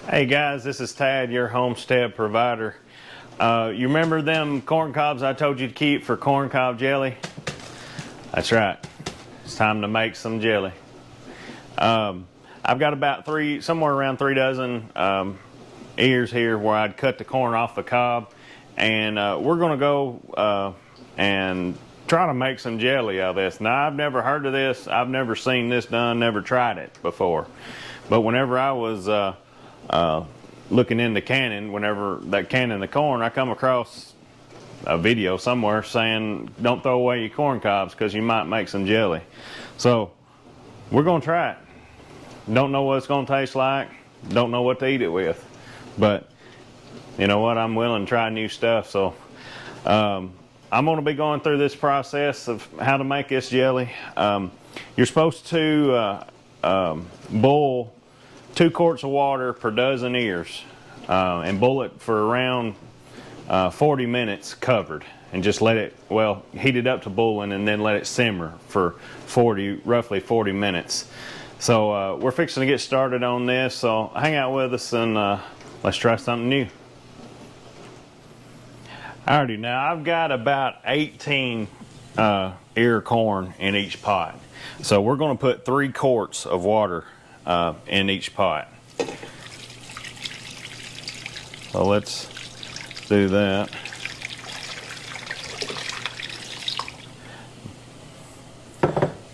Hey guys, this is Tad, your homestead provider. You remember them corn cobs I told you to keep for corn cob jelly? That's right. It's time to make some jelly. I've got about somewhere around 3 dozen ears here where I'd cut the corn off the cob, and we're gonna go and try to make some jelly out of this. Now, I've never heard of this. I've never seen this done, never tried it before. But whenever I was looking into canning, whenever that canning the corn, I come across a video somewhere saying don't throw away your corn cobs because you might make some jelly. So we're gonna try it. Don't know what it's gonna taste like, don't know what to eat it with, but you know what, I'm willing to try new stuff. So I'm gonna be going through this process of how to make this jelly. You're supposed to boil 2 quarts of water per dozen ears, and boil it for around 40 minutes covered, and just let it, heat it up to boiling and then let it simmer for roughly 40 minutes. So we're fixing to get started on this, so hang out with us and let's try something new. Alrighty, now I've got about 18 ear corn in each pot. So we're going to put 3 quarts of water in each pot. So let's do that.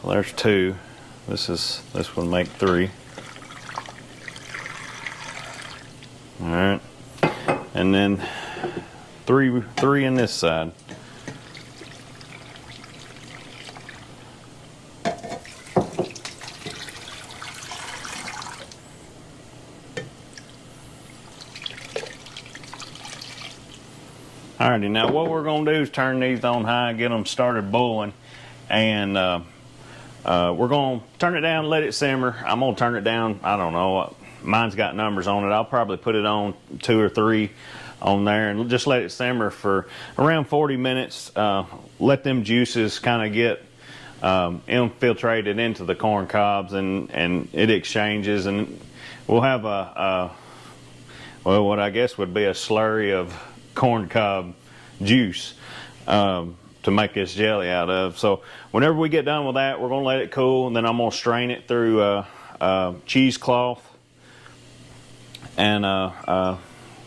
Well, there's 2. This will make 3. All right, and then three in this side. Alrighty, now what we're going to do is turn these on high, get them started boiling, and we're going to turn it down, let it simmer. I'm going to turn it down, I don't know, mine's got numbers on it. I'll probably put it on 2 or 3 on there and just let it simmer for around 40 minutes. Let them juices kind of get infiltrated into the corn cobs, and it exchanges, and we'll have what I guess would be a slurry of corn cob juice to make this jelly out of. So whenever we get done with that, we're going to let it cool, and then I'm going to strain it through cheesecloth and kind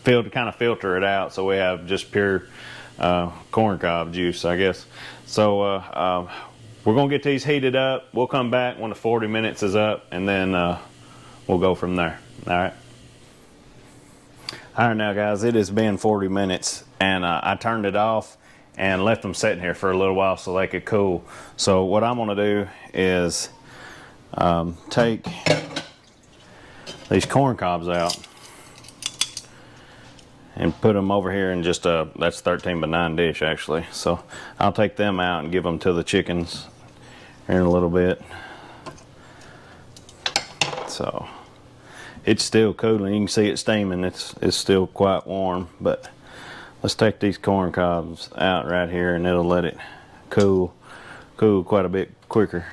of filter it out so we have just pure corn cob juice, I guess. So we're going to get these heated up. We'll come back when the 40 minutes is up, and then we'll go from there. All right. All right, now guys, it has been 40 minutes, and I turned it off and left them sitting here for a little while so they could cool. So what I'm going to do is take these corn cobs out and put them over here in just that's 13 by 9 dish actually. So I'll take them out and give them to the chickens here in a little bit. So it's still cooling. You can see it steaming. It's still quite warm, but let's take these corn cobs out right here, and it'll let it cool quite a bit quicker.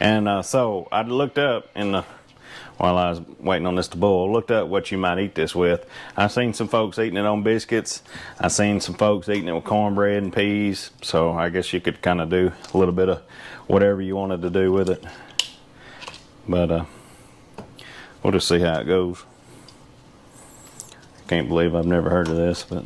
And so I looked up while I was waiting on this to boil, looked up what you might eat this with. I've seen some folks eating it on biscuits. I've seen some folks eating it with cornbread and peas. So I guess you could kind of do a little bit of whatever you wanted to do with it. But we'll just see how it goes. Can't believe I've never heard of this, but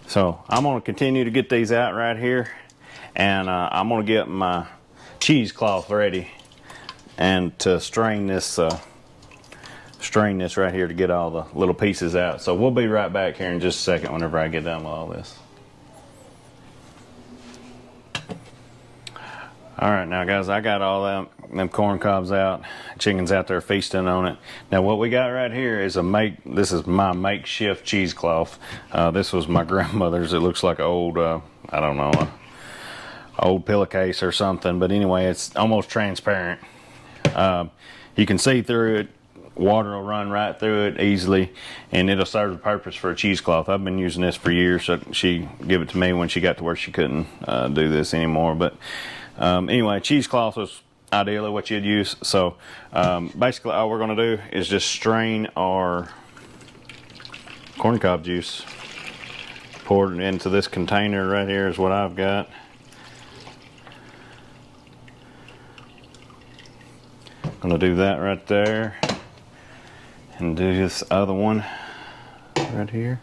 so I'm going to continue to get these out right here, and I'm going to get my cheesecloth ready and to strain this right here to get all the little pieces out. So we'll be right back here in just a second whenever I get done with all this. All right, now guys, I got all them corn cobs out. Chickens out there feasting on it. Now what we got right here is this is my makeshift cheesecloth. This was my grandmother's. It looks like an old, I don't know, old pillowcase or something. But anyway, it's almost transparent. You can see through it water will run right through it easily, and it'll serve the purpose for a cheesecloth. I've been using this for years. So she gave it to me when she got to where she couldn't do this anymore. But anyway, cheesecloth was ideally what you'd use. So basically all we're going to do is just strain our corn cob juice, pour it into this container right here is what I've got. Gonna do that right there, and do this other one right here.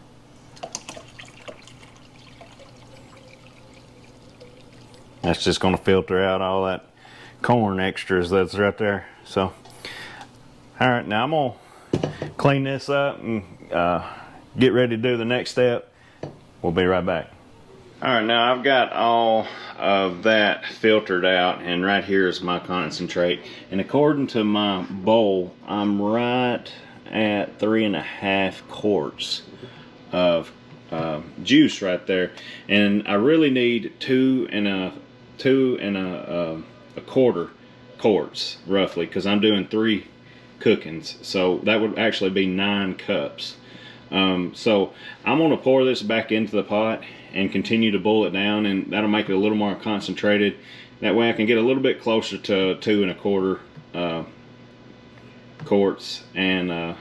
That's just gonna filter out all that corn extras that's right there. So, all right, now I'm gonna clean this up and get ready to do the next step. We'll be right back. All right, now I've got all of that filtered out, and right here is my concentrate. And according to my bowl, I'm right at 3.5 quarts of juice right there. And I really need two and a quarter quarts roughly, because I'm doing 3 cookings. So that would actually be 9 cups. So I'm going to pour this back into the pot and continue to boil it down, and that'll make it a little more concentrated. That way I can get a little bit closer to 2.25 quarts, and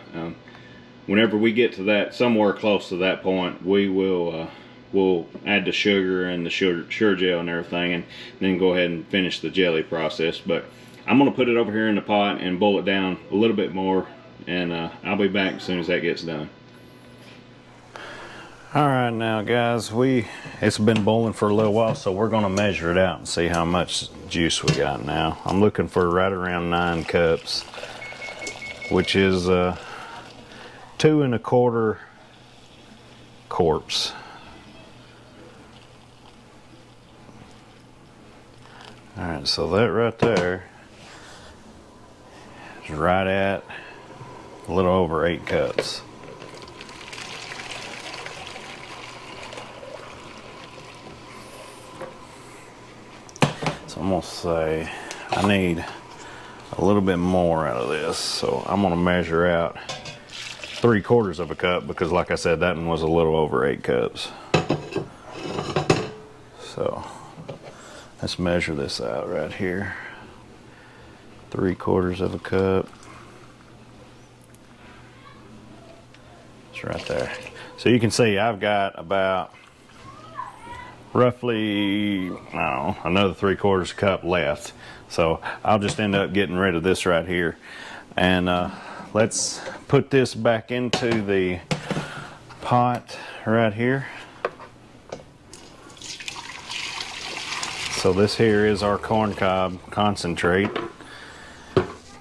whenever we get to that, somewhere close to that point, we will we'll add the sugar and the sugar gel and everything, and then go ahead and finish the jelly process. But I'm going to put it over here in the pot and boil it down a little bit more, and I'll be back as soon as that gets done. Alright now guys, it's been boiling for a little while, so we're going to measure it out and see how much juice we got now. I'm looking for right around 9 cups, which is 2.25 quarts. Alright, so that right there is right at a little over 8 cups. So I'm gonna say I need a little bit more out of this, so I'm gonna measure out 3/4 cup, because like I said, that one was a little over 8 cups. So let's measure this out right here. 3/4 cup. It's right there. So you can see I've got about roughly, I don't know, another 3/4 cup left. So I'll just end up getting rid of this right here. And let's put this back into the pot right here. So this here is our corn cob concentrate.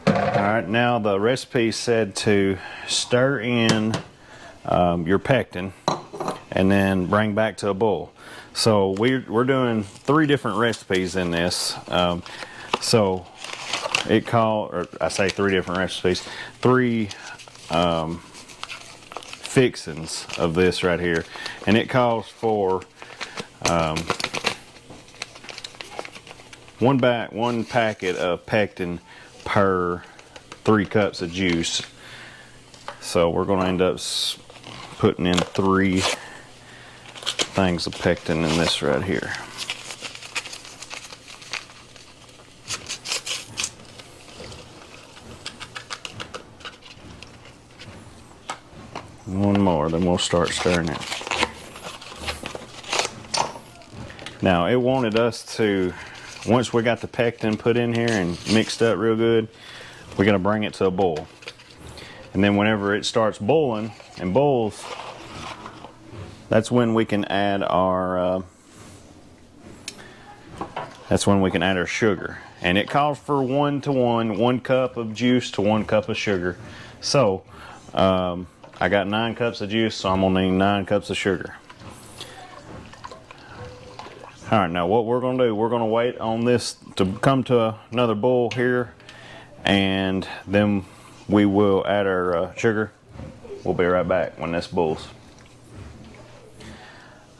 Alright, now the recipe said to stir in your pectin and then bring back to a boil. So we're doing 3 different recipes in this. So I say 3 different recipes, 3 fixings of this right here, and it calls for one packet of pectin per 3 cups of juice. So we're going to end up putting in 3 things of pectin in this right here. One more, then we'll start stirring it. Now it wanted us to, once we got the pectin put in here and mixed up real good, we're going to bring it to a boil. And then whenever it starts boiling and boils, that's when we can add our sugar. And it calls for 1-to-1, 1 cup of juice to 1 cup of sugar. So I got 9 cups of juice, so I'm gonna need 9 cups of sugar. All right, now what we're gonna do, we're gonna wait on this to come to another boil here, and then we will add our sugar. We'll be right back when this boils.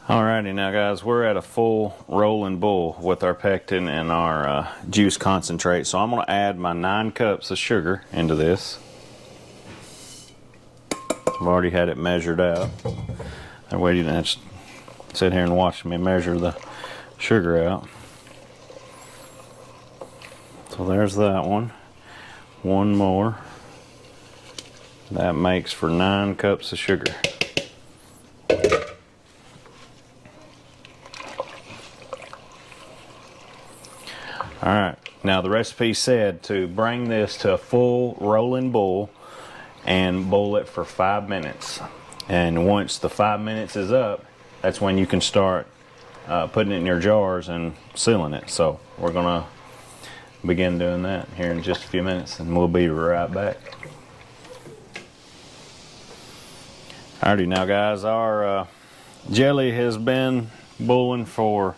Alrighty now guys, we're at a full rolling boil with our pectin and our juice concentrate. So I'm going to add my 9 cups of sugar into this. I've already had it measured out. That way you didn't have to sit here and watch me measure the sugar out. So there's that one. One more. That makes for 9 cups of sugar. Alright, now the recipe said to bring this to a full rolling boil and boil it for 5 minutes. And once the 5 minutes is up, that's when you can start putting it in your jars and sealing it. So we're gonna begin doing that here in just a few minutes, and we'll be right back. Alrighty, now guys, our jelly has been boiling for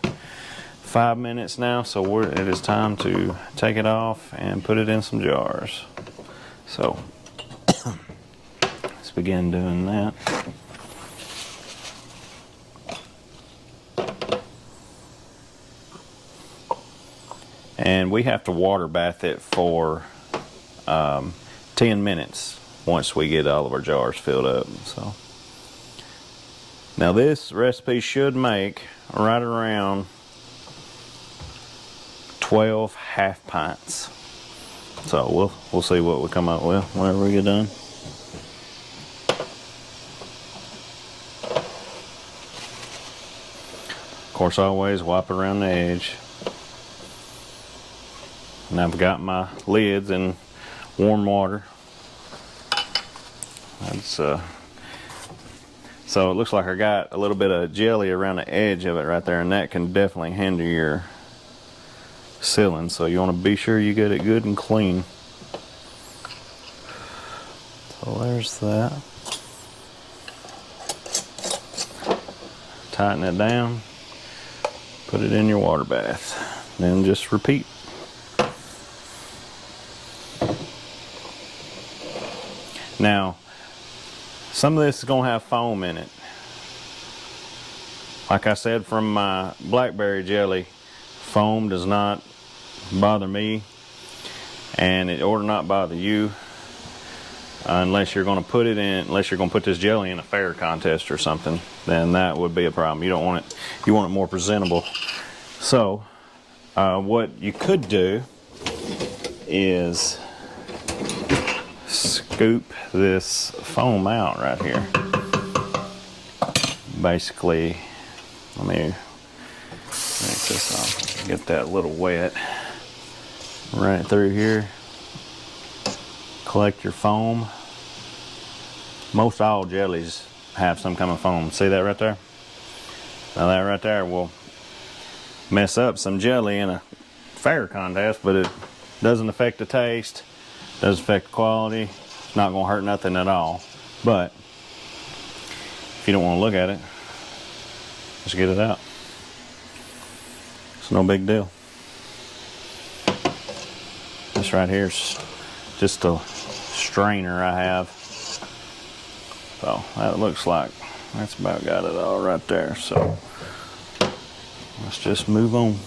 5 minutes now, so it is time to take it off and put it in some jars. So let's begin doing that. And we have to water bath it for 10 minutes once we get all of our jars filled up. So now this recipe should make right around 12 half pints. So we'll see what we come up with whenever we get done. Of course, always wipe around the edge. And I've got my lids in warm water. So it looks like I got a little bit of jelly around the edge of it right there, and that can definitely hinder your sealing. So you want to be sure you get it good and clean. So there's that. Tighten it down. Put it in your water bath. Then just repeat. Now, some of this is going to have foam in it. Like I said, from my blackberry jelly, foam does not bother me, and it ought to not bother you, unless you're going to put this jelly in a fair contest or something. Then that would be a problem. You don't want it. You want it more presentable. So, what you could do is scoop this foam out right here. Basically, let me make this off. Get that a little wet. Right through here. Collect your foam. Most all jellies have some kind of foam. See that right there? Now that right there will mess up some jelly in a fair contest, but it doesn't affect the taste. Doesn't affect the quality. It's not going to hurt nothing at all. But if you don't want to look at it, just get it out. It's no big deal. This right here is just a strainer I have. So that looks like that's about got it all right there. So let's just move on.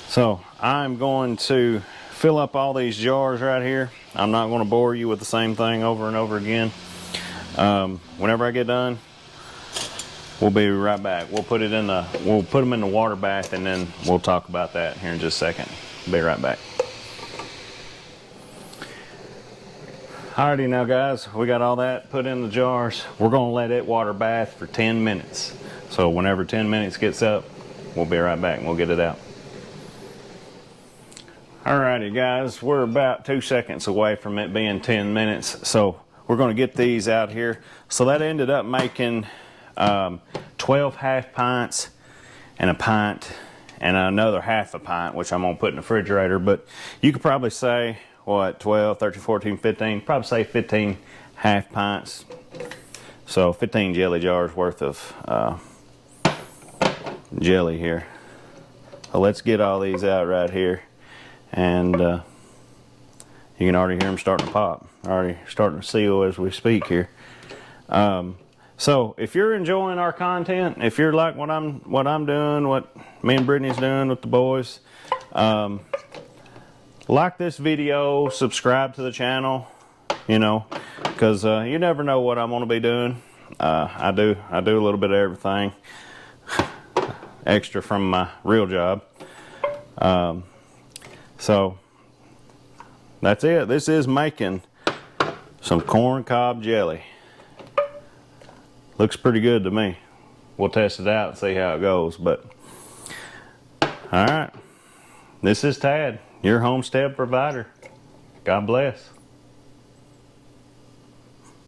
So I'm going to fill up all these jars right here. I'm not going to bore you with the same thing over and over again. Whenever I get done, we'll be right back. We'll put them in the water bath, and then we'll talk about that here in just a second. Be right back. Alrighty now guys, we got all that put in the jars. We're going to let it water bath for 10 minutes. So whenever 10 minutes gets up, we'll be right back and we'll get it out. Alrighty guys, we're about 2 seconds away from it being 10 minutes. So we're going to get these out here. So that ended up making 12 half pints and a pint and another half a pint, which I'm going to put in the refrigerator. But you could probably say, what, 12, 13, 14, 15, probably say 15 half pints. So 15 jelly jars worth of jelly here. So let's get all these out right here. And you can already hear them starting to pop. Already starting to seal as we speak here. So if you're enjoying our content, if you're like what I'm doing, what me and Brittany's doing with the boys, like this video, subscribe to the channel, you know, because you never know what I'm going to be doing. I do a little bit of everything extra from my real job. So that's it. This is making some corn cob jelly. Looks pretty good to me. We'll test it out and see how it goes. But all right, this is Tad, your homestead provider. God bless.